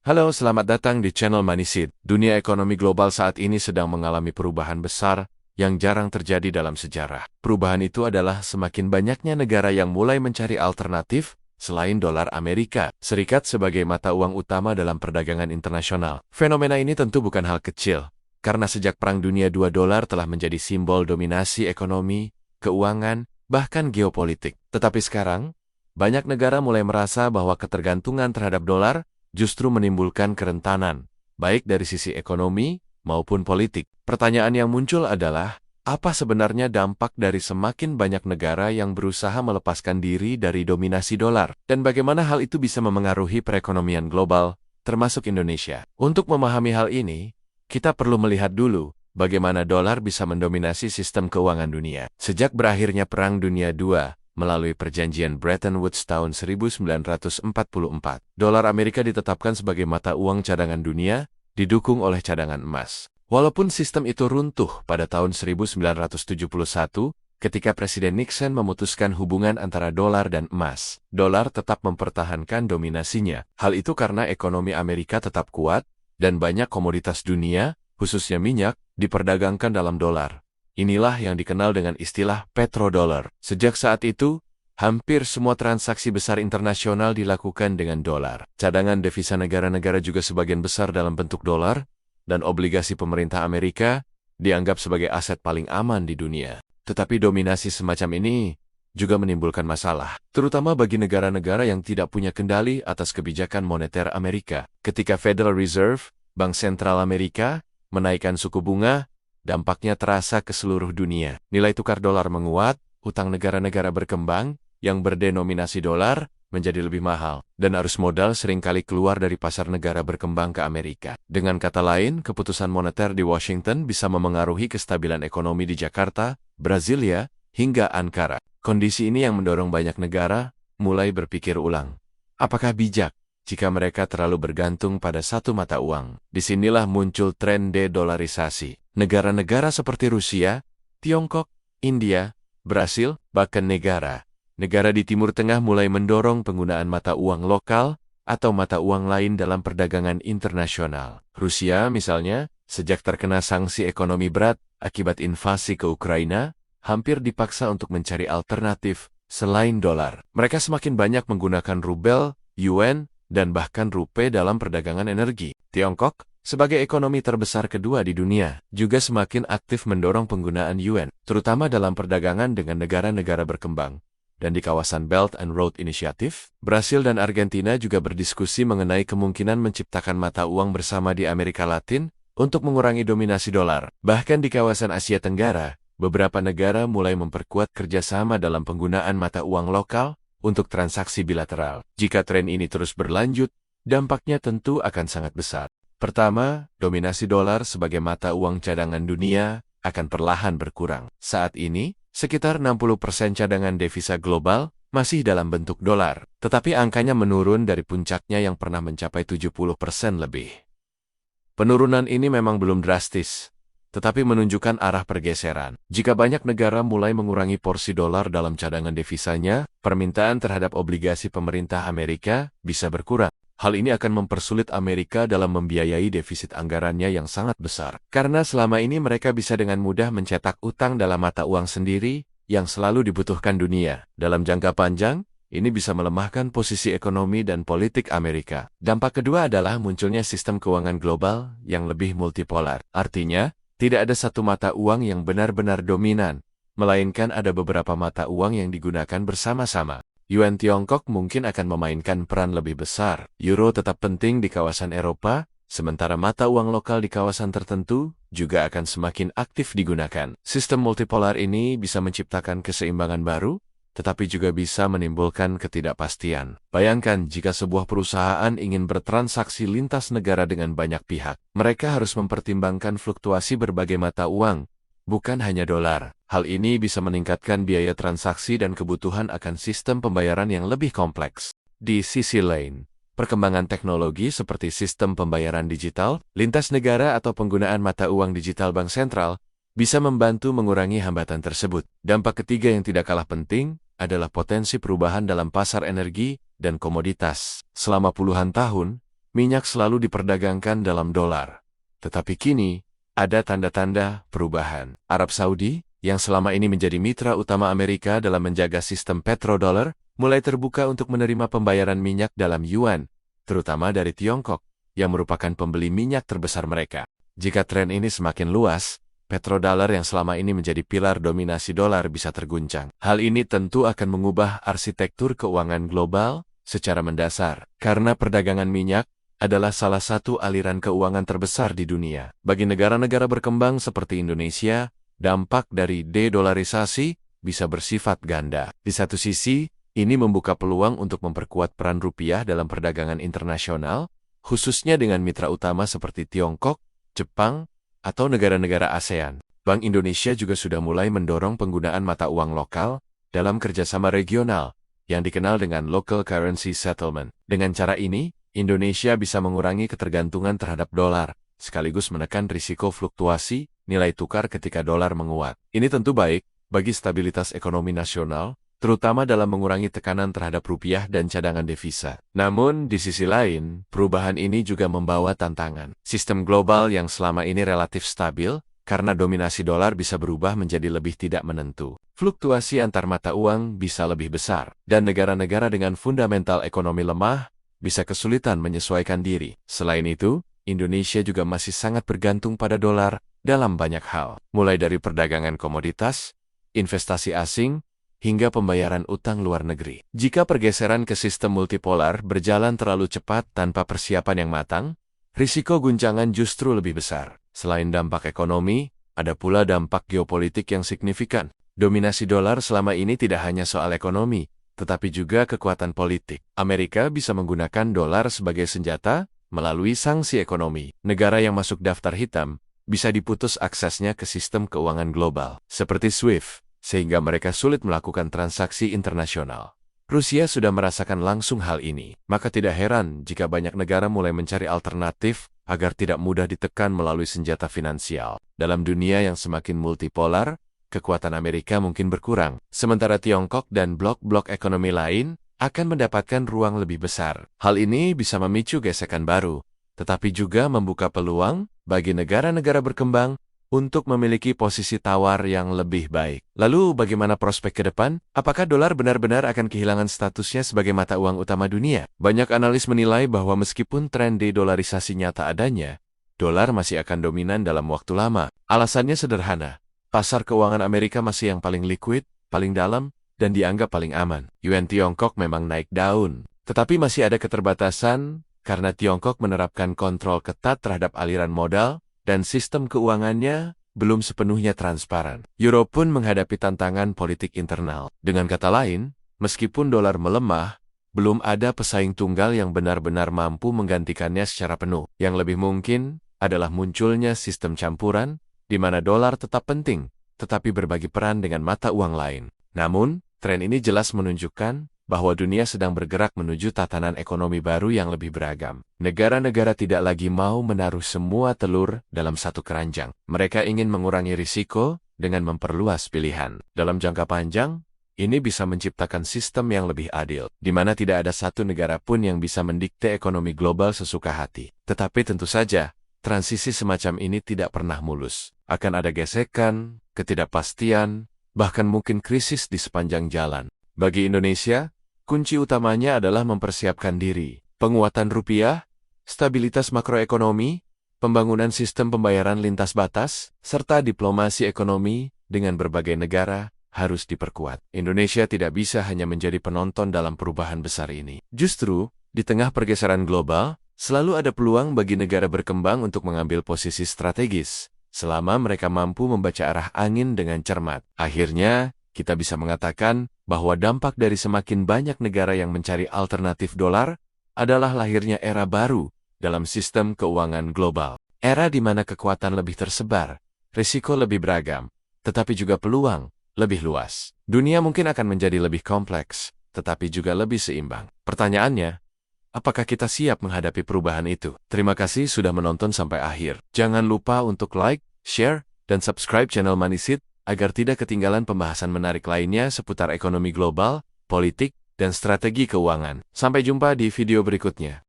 Halo, selamat datang di channel Manisit. Dunia ekonomi global saat ini sedang mengalami perubahan besar yang jarang terjadi dalam sejarah. Perubahan itu adalah semakin banyaknya negara yang mulai mencari alternatif selain dolar Amerika Serikat sebagai mata uang utama dalam perdagangan internasional. Fenomena ini tentu bukan hal kecil, karena sejak Perang Dunia II dolar telah menjadi simbol dominasi ekonomi, keuangan, bahkan geopolitik. Tetapi sekarang, banyak negara mulai merasa bahwa ketergantungan terhadap dolar justru menimbulkan kerentanan, baik dari sisi ekonomi maupun politik. Pertanyaan yang muncul adalah, apa sebenarnya dampak dari semakin banyak negara yang berusaha melepaskan diri dari dominasi dolar? Dan bagaimana hal itu bisa memengaruhi perekonomian global, termasuk Indonesia? Untuk memahami hal ini, kita perlu melihat dulu bagaimana dolar bisa mendominasi sistem keuangan dunia. Sejak berakhirnya Perang Dunia II, melalui perjanjian Bretton Woods tahun 1944, dolar Amerika ditetapkan sebagai mata uang cadangan dunia, didukung oleh cadangan emas. Walaupun sistem itu runtuh pada tahun 1971, ketika Presiden Nixon memutuskan hubungan antara dolar dan emas, dolar tetap mempertahankan dominasinya. Hal itu karena ekonomi Amerika tetap kuat, dan banyak komoditas dunia, khususnya minyak, diperdagangkan dalam dolar. Inilah yang dikenal dengan istilah petrodollar. Sejak saat itu, hampir semua transaksi besar internasional dilakukan dengan dolar. Cadangan devisa negara-negara juga sebagian besar dalam bentuk dolar, dan obligasi pemerintah Amerika dianggap sebagai aset paling aman di dunia. Tetapi dominasi semacam ini juga menimbulkan masalah, terutama bagi negara-negara yang tidak punya kendali atas kebijakan moneter Amerika. Ketika Federal Reserve, Bank Sentral Amerika, menaikkan suku bunga, dampaknya terasa ke seluruh dunia. Nilai tukar dolar menguat, utang negara-negara berkembang yang berdenominasi dolar menjadi lebih mahal, dan arus modal seringkali keluar dari pasar negara berkembang ke Amerika. Dengan kata lain, keputusan moneter di Washington bisa memengaruhi kestabilan ekonomi di Jakarta, Brasilia, hingga Ankara. Kondisi ini yang mendorong banyak negara mulai berpikir ulang. Apakah bijak jika mereka terlalu bergantung pada satu mata uang? Disinilah muncul tren de-dolarisasi. Negara-negara seperti Rusia, Tiongkok, India, Brasil, bahkan negara di Timur Tengah mulai mendorong penggunaan mata uang lokal atau mata uang lain dalam perdagangan internasional. Rusia, misalnya, sejak terkena sanksi ekonomi berat akibat invasi ke Ukraina, hampir dipaksa untuk mencari alternatif selain dolar. Mereka semakin banyak menggunakan rubel, yuan, dan bahkan rupiah dalam perdagangan energi. Tiongkok, sebagai ekonomi terbesar kedua di dunia, juga semakin aktif mendorong penggunaan yuan, terutama dalam perdagangan dengan negara-negara berkembang. Dan di kawasan Belt and Road Initiative, Brasil dan Argentina juga berdiskusi mengenai kemungkinan menciptakan mata uang bersama di Amerika Latin untuk mengurangi dominasi dolar. Bahkan di kawasan Asia Tenggara, beberapa negara mulai memperkuat kerjasama dalam penggunaan mata uang lokal untuk transaksi bilateral. Jika tren ini terus berlanjut, dampaknya tentu akan sangat besar. Pertama, dominasi dolar sebagai mata uang cadangan dunia akan perlahan berkurang. Saat ini, sekitar 60% cadangan devisa global masih dalam bentuk dolar, tetapi angkanya menurun dari puncaknya yang pernah mencapai 70% lebih. Penurunan ini memang belum drastis, tetapi menunjukkan arah pergeseran. Jika banyak negara mulai mengurangi porsi dolar dalam cadangan devisanya, permintaan terhadap obligasi pemerintah Amerika bisa berkurang. Hal ini akan mempersulit Amerika dalam membiayai defisit anggarannya yang sangat besar. Karena selama ini mereka bisa dengan mudah mencetak utang dalam mata uang sendiri yang selalu dibutuhkan dunia. Dalam jangka panjang, ini bisa melemahkan posisi ekonomi dan politik Amerika. Dampak kedua adalah munculnya sistem keuangan global yang lebih multipolar. Artinya, tidak ada satu mata uang yang benar-benar dominan, melainkan ada beberapa mata uang yang digunakan bersama-sama. Yuan Tiongkok mungkin akan memainkan peran lebih besar. Euro tetap penting di kawasan Eropa, sementara mata uang lokal di kawasan tertentu juga akan semakin aktif digunakan. Sistem multipolar ini bisa menciptakan keseimbangan baru, tetapi juga bisa menimbulkan ketidakpastian. Bayangkan jika sebuah perusahaan ingin bertransaksi lintas negara dengan banyak pihak. Mereka harus mempertimbangkan fluktuasi berbagai mata uang, bukan hanya dolar. Hal ini bisa meningkatkan biaya transaksi dan kebutuhan akan sistem pembayaran yang lebih kompleks. Di sisi lain, perkembangan teknologi seperti sistem pembayaran digital, lintas negara atau penggunaan mata uang digital bank sentral bisa membantu mengurangi hambatan tersebut. Dampak ketiga yang tidak kalah penting adalah potensi perubahan dalam pasar energi dan komoditas. Selama puluhan tahun, minyak selalu diperdagangkan dalam dolar. Tetapi kini, ada tanda-tanda perubahan. Arab Saudi, yang selama ini menjadi mitra utama Amerika dalam menjaga sistem petrodolar, mulai terbuka untuk menerima pembayaran minyak dalam yuan, terutama dari Tiongkok, yang merupakan pembeli minyak terbesar mereka. Jika tren ini semakin luas, petrodolar yang selama ini menjadi pilar dominasi dolar bisa terguncang. Hal ini tentu akan mengubah arsitektur keuangan global secara mendasar, karena perdagangan minyak adalah salah satu aliran keuangan terbesar di dunia. Bagi negara-negara berkembang seperti Indonesia, dampak dari de-dolarisasi bisa bersifat ganda. Di satu sisi, ini membuka peluang untuk memperkuat peran rupiah dalam perdagangan internasional, khususnya dengan mitra utama seperti Tiongkok, Jepang, atau negara-negara ASEAN. Bank Indonesia juga sudah mulai mendorong penggunaan mata uang lokal dalam kerjasama regional yang dikenal dengan local currency settlement. Dengan cara ini, Indonesia bisa mengurangi ketergantungan terhadap dolar, sekaligus menekan risiko fluktuasi nilai tukar ketika dolar menguat. Ini tentu baik bagi stabilitas ekonomi nasional, terutama dalam mengurangi tekanan terhadap rupiah dan cadangan devisa. Namun, di sisi lain, perubahan ini juga membawa tantangan. Sistem global yang selama ini relatif stabil, karena dominasi dolar bisa berubah menjadi lebih tidak menentu. Fluktuasi antar mata uang bisa lebih besar, dan negara-negara dengan fundamental ekonomi lemah bisa kesulitan menyesuaikan diri. Selain itu, Indonesia juga masih sangat bergantung pada dolar dalam banyak hal, mulai dari perdagangan komoditas, investasi asing, hingga pembayaran utang luar negeri. Jika pergeseran ke sistem multipolar berjalan terlalu cepat tanpa persiapan yang matang, risiko guncangan justru lebih besar. Selain dampak ekonomi, ada pula dampak geopolitik yang signifikan. Dominasi dolar selama ini tidak hanya soal ekonomi, tetapi juga kekuatan politik. Amerika bisa menggunakan dolar sebagai senjata melalui sanksi ekonomi. Negara yang masuk daftar hitam bisa diputus aksesnya ke sistem keuangan global, seperti SWIFT, sehingga mereka sulit melakukan transaksi internasional. Rusia sudah merasakan langsung hal ini, maka tidak heran jika banyak negara mulai mencari alternatif agar tidak mudah ditekan melalui senjata finansial. Dalam dunia yang semakin multipolar, kekuatan Amerika mungkin berkurang, sementara Tiongkok dan blok-blok ekonomi lain akan mendapatkan ruang lebih besar. Hal ini bisa memicu gesekan baru, tetapi juga membuka peluang bagi negara-negara berkembang untuk memiliki posisi tawar yang lebih baik. Lalu bagaimana prospek ke depan? Apakah dolar benar-benar akan kehilangan statusnya sebagai mata uang utama dunia? Banyak analis menilai bahwa meskipun tren de-dolarisasi nyata adanya, dolar masih akan dominan dalam waktu lama. Alasannya sederhana. Pasar keuangan Amerika masih yang paling liquid, paling dalam, dan dianggap paling aman. Yuan Tiongkok memang naik daun, tetapi masih ada keterbatasan karena Tiongkok menerapkan kontrol ketat terhadap aliran modal dan sistem keuangannya belum sepenuhnya transparan. Euro pun menghadapi tantangan politik internal. Dengan kata lain, meskipun dolar melemah, belum ada pesaing tunggal yang benar-benar mampu menggantikannya secara penuh. Yang lebih mungkin adalah munculnya sistem campuran, di mana dolar tetap penting, tetapi berbagi peran dengan mata uang lain. Namun, tren ini jelas menunjukkan bahwa dunia sedang bergerak menuju tatanan ekonomi baru yang lebih beragam. Negara-negara tidak lagi mau menaruh semua telur dalam satu keranjang. Mereka ingin mengurangi risiko dengan memperluas pilihan. Dalam jangka panjang, ini bisa menciptakan sistem yang lebih adil, di mana tidak ada satu negara pun yang bisa mendikte ekonomi global sesuka hati. Tetapi tentu saja, transisi semacam ini tidak pernah mulus. Akan ada gesekan, ketidakpastian, bahkan mungkin krisis di sepanjang jalan. Bagi Indonesia, kunci utamanya adalah mempersiapkan diri. Penguatan rupiah, stabilitas makroekonomi, pembangunan sistem pembayaran lintas batas, serta diplomasi ekonomi dengan berbagai negara harus diperkuat. Indonesia tidak bisa hanya menjadi penonton dalam perubahan besar ini. Justru, di tengah pergeseran global, selalu ada peluang bagi negara berkembang untuk mengambil posisi strategis, selama mereka mampu membaca arah angin dengan cermat. Akhirnya, kita bisa mengatakan bahwa dampak dari semakin banyak negara yang mencari alternatif dolar adalah lahirnya era baru dalam sistem keuangan global. Era di mana kekuatan lebih tersebar, risiko lebih beragam, tetapi juga peluang lebih luas. Dunia mungkin akan menjadi lebih kompleks, tetapi juga lebih seimbang. Pertanyaannya, apakah kita siap menghadapi perubahan itu? Terima kasih sudah menonton sampai akhir. Jangan lupa untuk like, share, dan subscribe channel Manisit agar tidak ketinggalan pembahasan menarik lainnya seputar ekonomi global, politik, dan strategi keuangan. Sampai jumpa di video berikutnya.